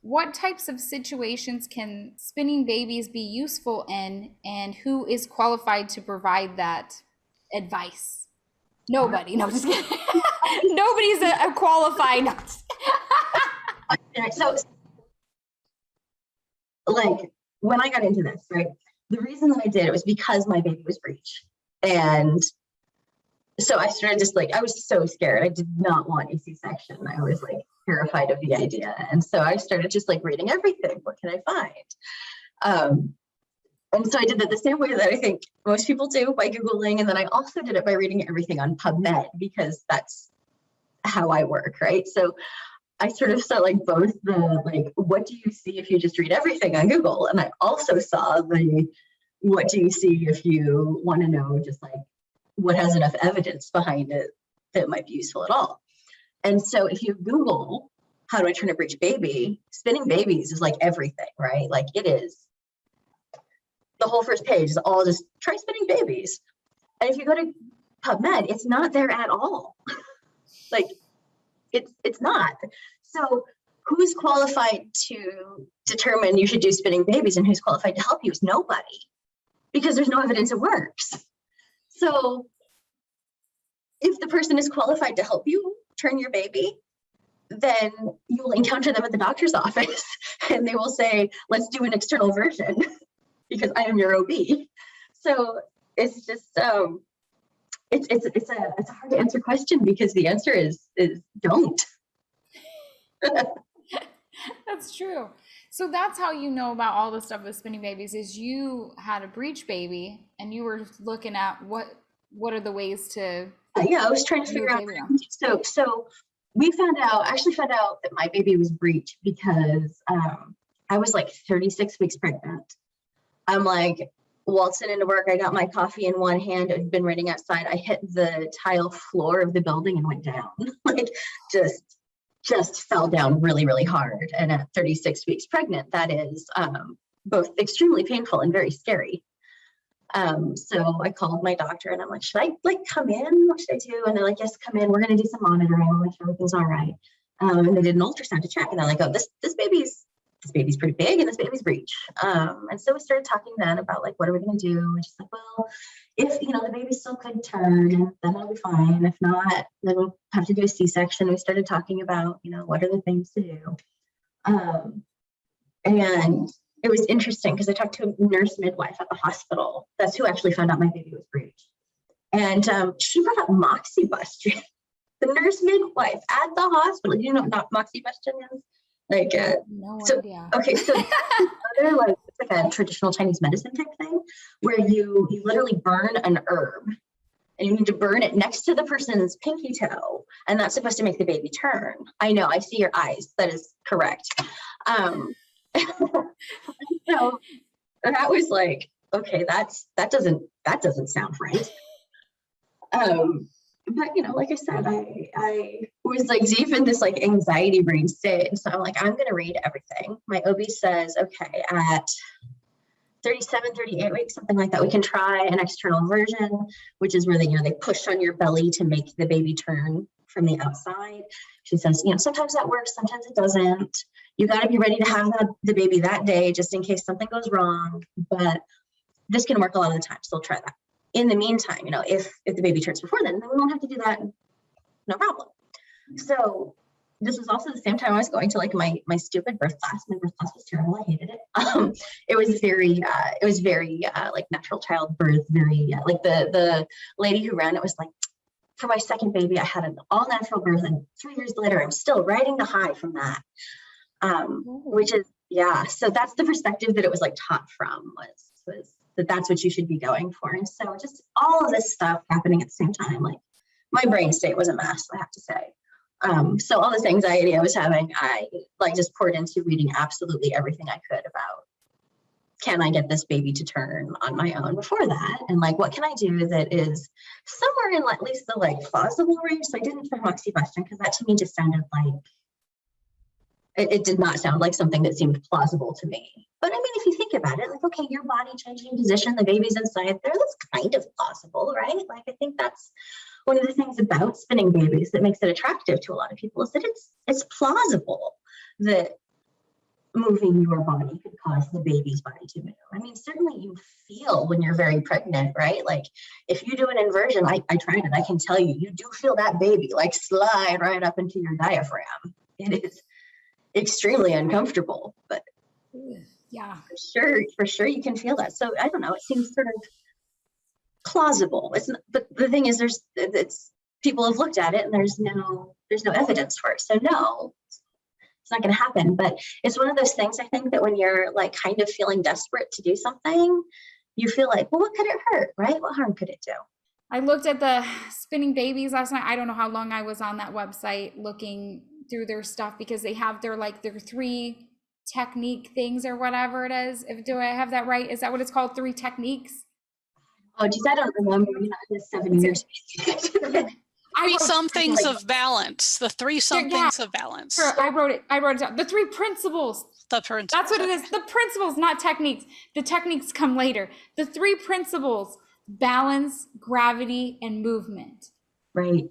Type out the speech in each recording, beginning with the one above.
what types of situations can spinning babies be useful in, and who is qualified to provide that advice? Nobody. No, just kidding. Nobody's a qualified. No, So, like, when I got into this, right, the reason that I did it was because my baby was breech. And so I started just like, I was so scared. I did not want a C-section. I was like terrified of the idea. And so I started just like reading everything. What can I find? And so I did that the same way that I think most people do, by Googling. And then I also did it by reading everything on PubMed, because that's how I work, right? So I sort of saw like both the, like, what do you see if you just read everything on Google? And I also saw the, what do you see if you want to know just like what has enough evidence behind it that might be useful at all. And so if you Google, how do I turn a breech baby? Spinning babies is like everything, right? Like it is. The whole first page is all just try spinning babies. And if you go to PubMed, it's not there at all. Like it's not. So who's qualified to determine you should do spinning babies and who's qualified to help you is nobody, because there's no evidence it works. So if the person is qualified to help you turn your baby, then you will encounter them at the doctor's office and they will say, let's do an external version because I am your OB. So it's just, it's a hard to answer question, because the answer is don't. that's true. So that's how you know about all the stuff with spinning babies, is you had a breech baby and you were looking at what are the ways to Yeah, I was trying to figure out. So we actually found out that my baby was breech because I was like 36 weeks pregnant. I'm like waltzing into work. I got my coffee in one hand. It had been raining outside. I hit the tile floor of the building and went down. Like just fell down really, really hard. And at 36 weeks pregnant, that is both extremely painful and very scary. So I called my doctor and I'm like, should I like come in? What should I do? And they're like, yes, come in. We're going to do some monitoring. We'll make sure everything's all right. And they did an ultrasound to check. And they're like, oh, this baby's pretty big and this baby's breech. And so we started talking then about like, what are we going to do? And just like, well, if, the baby still could turn, then it'll be fine. If not, then we'll have to do a C-section. We started talking about, what are the things to do. And it was interesting because I talked to a nurse midwife at the hospital. That's who actually found out my baby was breech. And she brought up moxibustion. The nurse midwife at the hospital. You know what moxibustion is? Like, no idea. Okay, so it's like a traditional Chinese medicine type thing where you literally burn an herb and you need to burn it next to the person's pinky toe, and that's supposed to make the baby turn. I know, I see your eyes. That is correct. So that was like, okay, that doesn't sound right. But like I said, I was like deep in this like anxiety brain state. And so I'm like, I'm going to read everything. My OB says, okay, at 37, 38 weeks, something like that, we can try an external version, which is where they push on your belly to make the baby turn from the outside. She says, sometimes that works, sometimes it doesn't. You got to be ready to have the baby that day, just in case something goes wrong. But this can work a lot of the time, so we'll try that. In the meantime, if the baby turns before then we won't have to do that. No problem. So this was also the same time I was going to like my stupid birth class. My birth class was terrible. I hated it. It was very like natural childbirth. Very like the lady who ran it was like, for my second baby, I had an all natural birth, and 3 years later, I'm still riding the high from that. Which is, yeah. So that's the perspective that it was like taught from was that's what you should be going for. And so just all of this stuff happening at the same time, like my brain state was a mess, I have to say. So all this anxiety I was having, I like just poured into reading absolutely everything I could about, can I get this baby to turn on my own before that? And like, what can I do that is somewhere in at least the like plausible range? So I didn't try moxibustion because that to me just sounded like, it did not sound like something that seemed plausible to me. But I mean, if you think about it, like, okay, your body changing position, the baby's inside there, that's kind of plausible, right? Like, I think that's one of the things about spinning babies that makes it attractive to a lot of people, is that it's plausible that moving your body could cause the baby's body to move. I mean, certainly you feel when you're very pregnant, right? Like if you do an inversion, I tried it, I can tell you, you do feel that baby like slide right up into your diaphragm. It is extremely uncomfortable, but yeah, for sure you can feel that. So I don't know, it seems sort of plausible. It's not, but the thing is, it's people have looked at it and there's no evidence for it. So no, it's not going to happen. But it's one of those things, I think, that when you're like kind of feeling desperate to do something, you feel like, well, what could it hurt, right? What harm could it do? I looked at the spinning babies last night. I don't know how long I was on that website looking through their stuff, because they have their 3 technique things or whatever it is. Do I have that right? Is that what it's called? 3 techniques? Oh, geez, I don't remember. You know, it's 7 years. Three somethings of balance. The 3 somethings of balance. I wrote it down. The 3 principles. The principles. That's what it is. The principles, not techniques. The techniques come later. The 3 principles: balance, gravity, and movement. Right.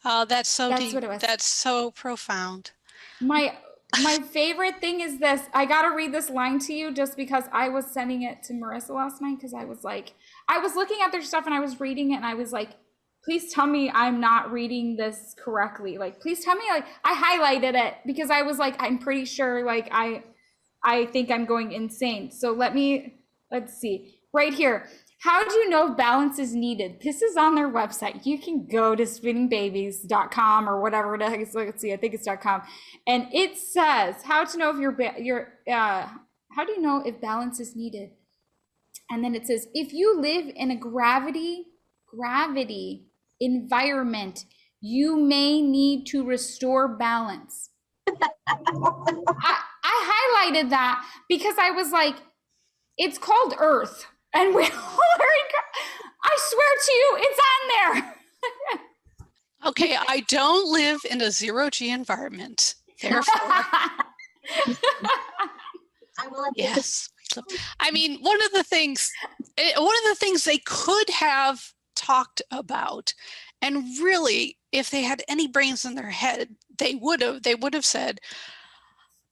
Oh, that's so That's deep. what it was. That's so profound. My favorite thing is this. I gotta read this line to you just because I was sending it to Marissa last night, because I was looking at their stuff and I was reading it and I was like, please tell me I'm not reading this correctly. Like, please tell me, like, I highlighted it because I was like, I'm pretty sure, like, I think I'm going insane. So let's see. Right here. How do you know if balance is needed? This is on their website. You can go to spinningbabies.com or whatever it is. Let's see, I think it's .com. And it says, how to know if how do you know if balance is needed? And then it says, if you live in a gravity environment, you may need to restore balance. I highlighted that because I was like, it's called Earth. And I swear to you, it's on there. Okay, I don't live in a 0G environment. Therefore, I will. yes. I mean, one of the things they could have talked about, and really, if they had any brains in their head, they would have said,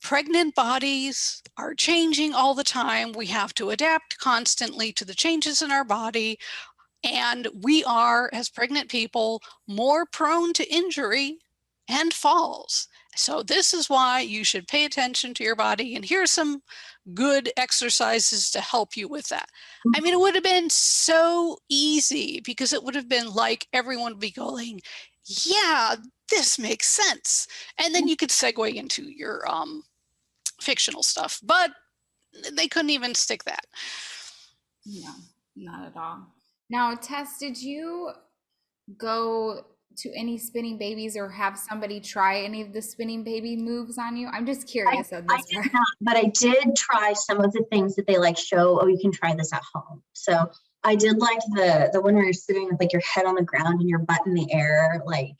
pregnant bodies are changing all the time. We have to adapt constantly to the changes in our body. And we are, as pregnant people, more prone to injury and falls. So this is why you should pay attention to your body. And here's some good exercises to help you with that. I mean, it would have been so easy, because it would have been like everyone would be going, yeah, this makes sense. And then you could segue into your fictional stuff, but they couldn't even stick that. No, not at all. Now, Tess, did you go to any spinning babies or have somebody try any of the spinning baby moves on you? I'm just curious of this. I did not, but I did try some of the things that they like show, oh, you can try this at home. So I did like the one where you're sitting with like your head on the ground and your butt in the air, like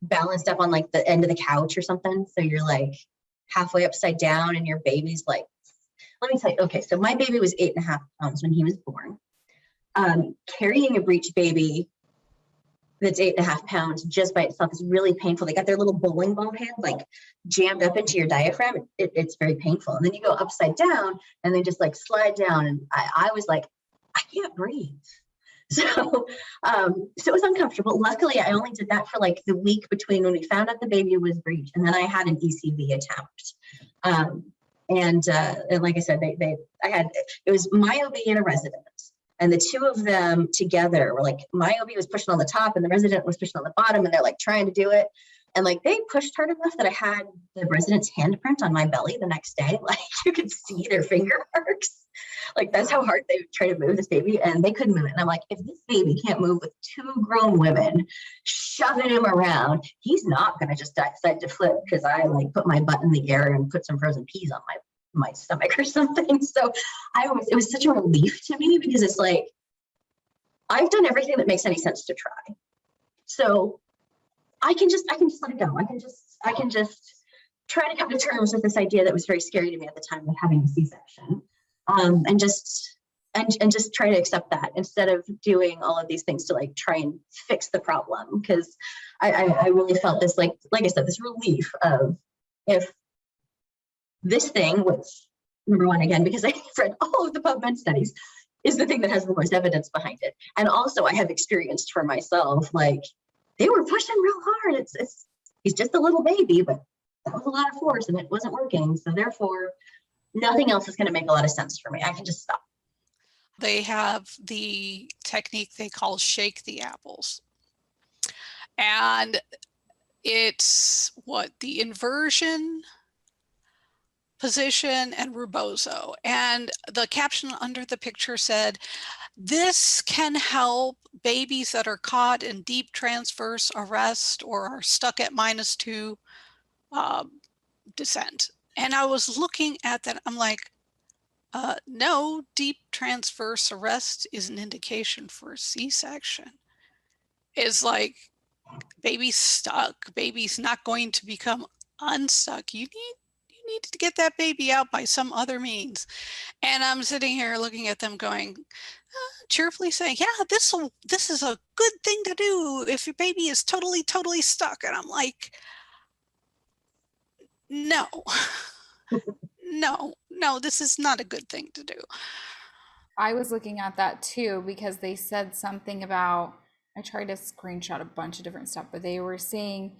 balanced up on like the end of the couch or something. So you're like halfway upside down and your baby's like, let me tell you, okay, so my baby was 8.5 pounds when he was born. Carrying a breech baby that's 8.5 pounds just by itself is really painful. They got their little bowling ball head like jammed up into your diaphragm. It's very painful. And then you go upside down and they just like slide down. And I was like, I can't breathe. So it was uncomfortable. Luckily, I only did that for like the week between when we found out the baby was breech, and then I had an ECV attempt. And like I said, it was my OB and a resident, and the two of them together were like, my OB was pushing on the top and the resident was pushing on the bottom, and they're like trying to do it. And like they pushed hard enough that I had the resident's handprint on my belly the next day. Like you could see their finger marks. Like that's how hard they try to move this baby, and they couldn't move it. And I'm like, if this baby can't move with 2 grown women shoving him around, he's not going to just decide to flip because I like put my butt in the air and put some frozen peas on my stomach or something. So it was such a relief to me, because it's like, I've done everything that makes any sense to try. So I can just let it go. I can just try to come to terms with this idea that was very scary to me at the time of having a C-section. And just try to accept that instead of doing all of these things to like try and fix the problem. Because I really felt this, like I said, this relief of, if this thing, which, number one, again, because I've read all of the PubMed studies, is the thing that has the most evidence behind it. And also I have experienced for myself, like, they were pushing real hard. He's just a little baby, but that was a lot of force and it wasn't working. So therefore, nothing else is going to make a lot of sense for me. I can just stop. They have the technique they call shake the apples. And it's what the inversion, position, and rebozo. And the caption under the picture said, this can help babies that are caught in deep transverse arrest or are stuck at -2 descent. And I was looking at that, I'm like, no, deep transverse arrest is an indication for a C-section. It's like, baby's stuck, baby's not going to become unstuck. You need to get that baby out by some other means. And I'm sitting here looking at them going, cheerfully saying, yeah, this is a good thing to do if your baby is totally stuck. And I'm like, no, no, this is not a good thing to do. I was looking at that too because they said something about, I tried to screenshot a bunch of different stuff, but they were saying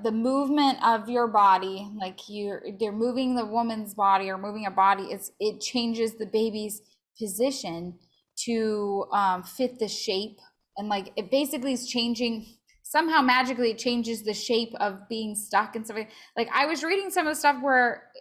the movement of your body, like they're moving the woman's body or moving a body, it changes the baby's position to fit the shape, and like it basically is changing, somehow magically it changes the shape of being stuck and stuff. Like I was reading some of the stuff where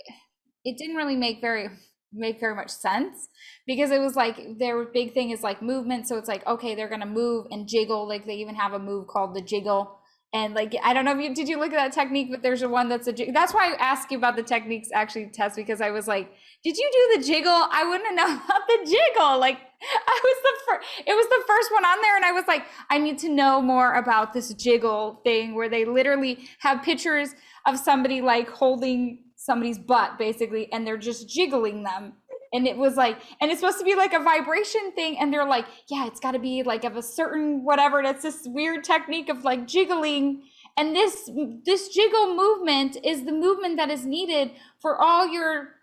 it didn't really make very much sense, because it was like their big thing is like movement, so it's like, okay, they're gonna move and jiggle, like they even have a move called the jiggle. And like, I don't know if did you look at that technique, but there's one that's a jiggle. That's why I asked you about the techniques actually, Tess, because I was like, did you do the jiggle? I wouldn't have known about the jiggle. Like it was the first one on there, and I was like, I need to know more about this jiggle thing where they literally have pictures of somebody like holding somebody's butt basically, and they're just jiggling them. And it was like, and it's supposed to be like a vibration thing, and they're like, yeah, it's got to be like of a certain whatever. That's this weird technique of like jiggling, and this jiggle movement is the movement that is needed for all your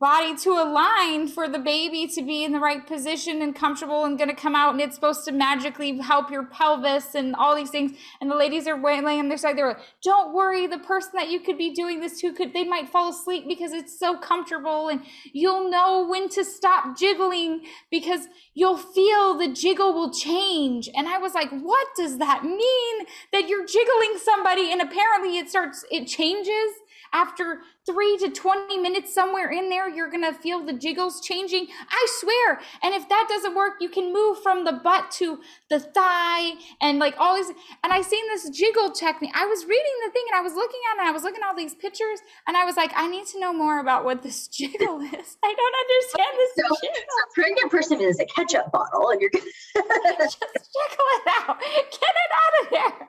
body to align for the baby to be in the right position and comfortable and going to come out, and it's supposed to magically help your pelvis and all these things. And the ladies are laying on their side, they're like, don't worry, the person that you could be doing this to they might fall asleep because it's so comfortable, and you'll know when to stop jiggling because you'll feel the jiggle will change. And I was like, what does that mean, that you're jiggling somebody and apparently it changes after 3 to 20 minutes somewhere in there, you're gonna feel the jiggles changing. I swear. And if that doesn't work, you can move from the butt to the thigh and like all these. And I seen this jiggle technique. I was reading the thing and I was looking at it and I was looking at all these pictures and I was like, I need to know more about what this jiggle is. I don't understand this jiggle. So a pregnant person is a ketchup bottle and you're just jiggle it out. Get it out of there.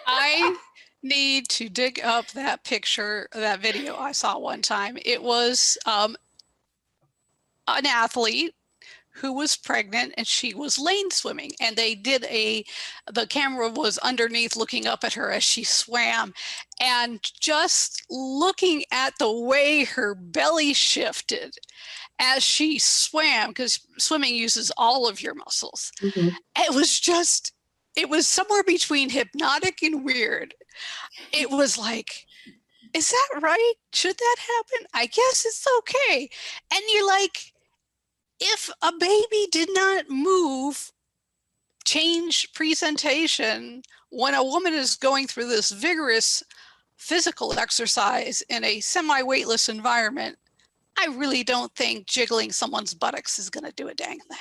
I need to dig up that picture, that video I saw one time. It was an athlete who was pregnant and she was lane swimming, and they did the camera was underneath looking up at her as she swam, and just looking at the way her belly shifted as she swam, because swimming uses all of your muscles. Mm-hmm. It was somewhere between hypnotic and weird. It was like, is that right? Should that happen? I guess it's okay. And you're like, if a baby did not move, change presentation, when a woman is going through this vigorous physical exercise in a semi-weightless environment, I really don't think jiggling someone's buttocks is going to do a dang thing.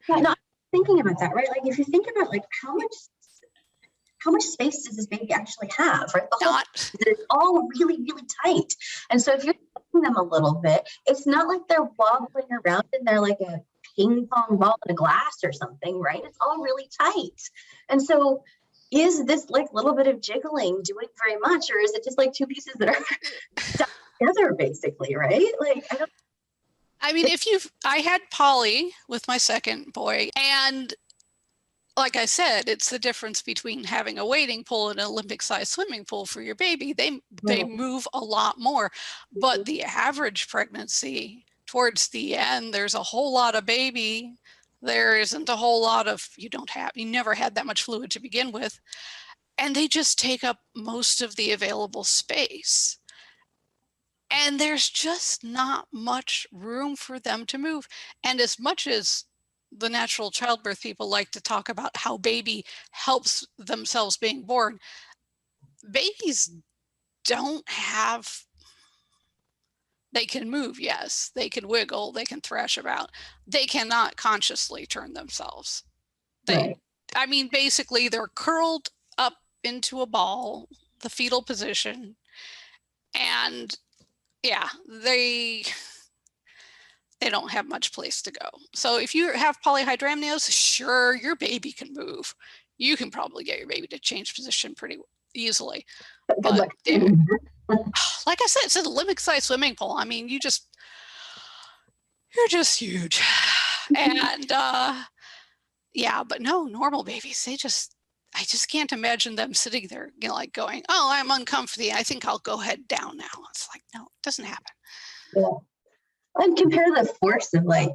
Yeah, no, thinking about that, right? Like if you think about like how much space does this baby actually have, right? It's all really, really tight. And so if you're touching them a little bit, it's not like they're wobbling around and they're like a ping pong ball in a glass or something, right? It's all really tight. And so is this like little bit of jiggling doing very much, or is it just like two pieces that are stuck together basically, right? Like I mean, I had Polly with my second boy, and like I said, it's the difference between having a wading pool and an Olympic-sized swimming pool for your baby. They Right. move a lot more, but the average pregnancy towards the end, there's a whole lot of baby. There isn't a whole lot of, you never had that much fluid to begin with. And they just take up most of the available space. And there's just not much room for them to move. And as much as the natural childbirth people like to talk about how baby helps themselves being born, babies don't have, they can move, yes, they can wiggle, they can thrash about. They cannot consciously turn themselves. Right. I mean, basically they're curled up into a ball, the fetal position, and yeah, they don't have much place to go. So if you have polyhydramnios, sure, your baby can move. You can probably get your baby to change position pretty easily. But like I said, it's an Olympic-sized swimming pool. I mean, you're just huge. And yeah, but no, normal babies, I just can't imagine them sitting there, like going, oh, I'm uncomfy. I think I'll go head down now. It's like, no, it doesn't happen. Yeah. And compare the force of like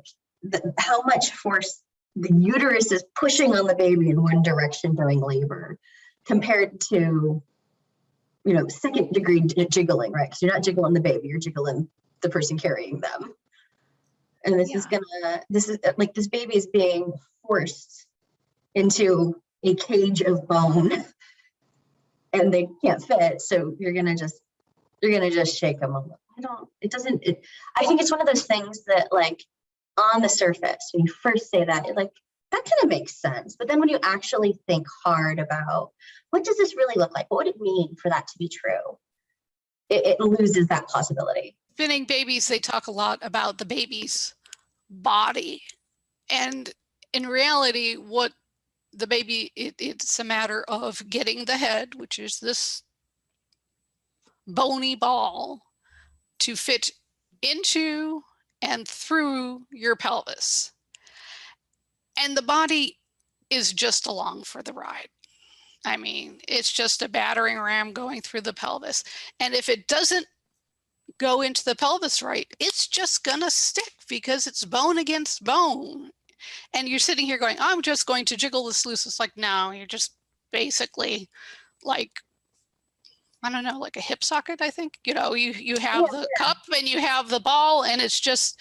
how much force the uterus is pushing on the baby in one direction during labor compared to, second degree jiggling, right? Because you're not jiggling the baby, you're jiggling the person carrying them. And this baby is being forced into a cage of bone and they can't fit. So you're gonna just shake them a little. I think it's one of those things that like on the surface, when you first say that, that kind of makes sense. But then when you actually think hard about what does this really look like? What would it mean for that to be true? It loses that possibility. Spinning babies, they talk a lot about the baby's body. And in reality, what the baby, it's a matter of getting the head, which is this bony ball, to fit into and through your pelvis. And the body is just along for the ride. I mean, it's just a battering ram going through the pelvis. And if it doesn't go into the pelvis right, it's just gonna stick because it's bone against bone. And you're sitting here going, I'm just going to jiggle this loose. It's like, no, you're just basically like, I don't know, like a hip socket, I think. You have the cup and you have the ball, and it's just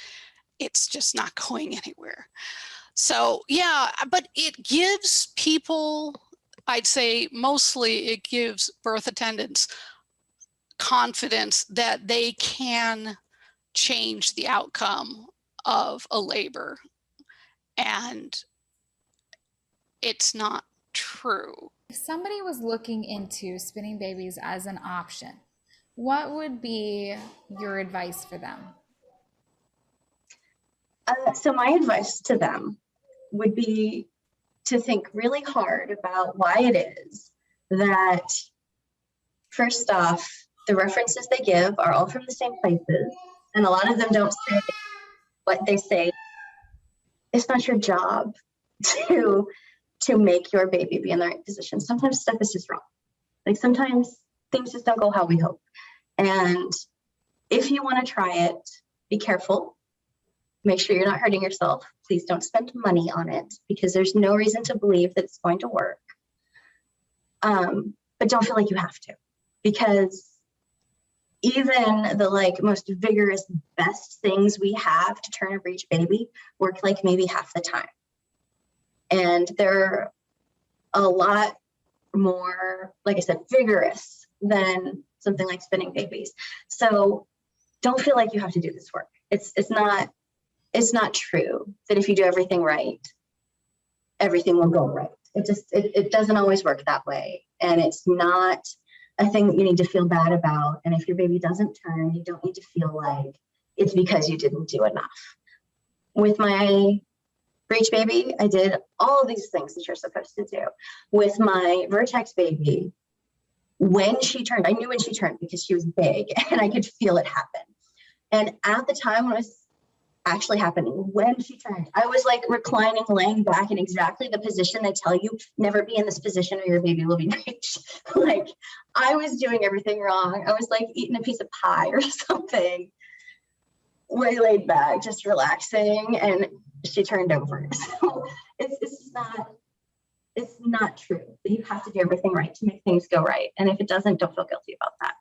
not going anywhere. So yeah, but it gives people, I'd say mostly it gives birth attendants confidence that they can change the outcome of a labor. And it's not true. If somebody was looking into spinning babies as an option, what would be your advice for them? So my advice to them would be to think really hard about why it is that, first off, the references they give are all from the same places. And a lot of them don't say what they say. It's not your job to make your baby be in the right position. Sometimes stuff is just wrong. Like sometimes things just don't go how we hope. And if you want to try it, be careful. Make sure you're not hurting yourself. Please don't spend money on it because there's no reason to believe that it's going to work. But don't feel like you have to, because even the most vigorous, best things we have to turn a breech baby work maybe half the time. And they're a lot more, like I said, vigorous than something like spinning babies. So don't feel like you have to do this work. It's not true that if you do everything right, everything will go right. It doesn't always work that way. And it's not a thing that you need to feel bad about. And if your baby doesn't turn, you don't need to feel like it's because you didn't do enough. With my breech baby, I did all of these things that you're supposed to do. With my Vertex baby, when she turned, I knew when she turned because she was big and I could feel it happen. And at the time when I was actually happening when she turned. I was like reclining, laying back in exactly the position they tell you, never be in this position or your baby will be breached. Like I was doing everything wrong. I was like eating a piece of pie or something, way laid back, just relaxing, and she turned over. So it's not true. You have to do everything right to make things go right. And if it doesn't, don't feel guilty about that.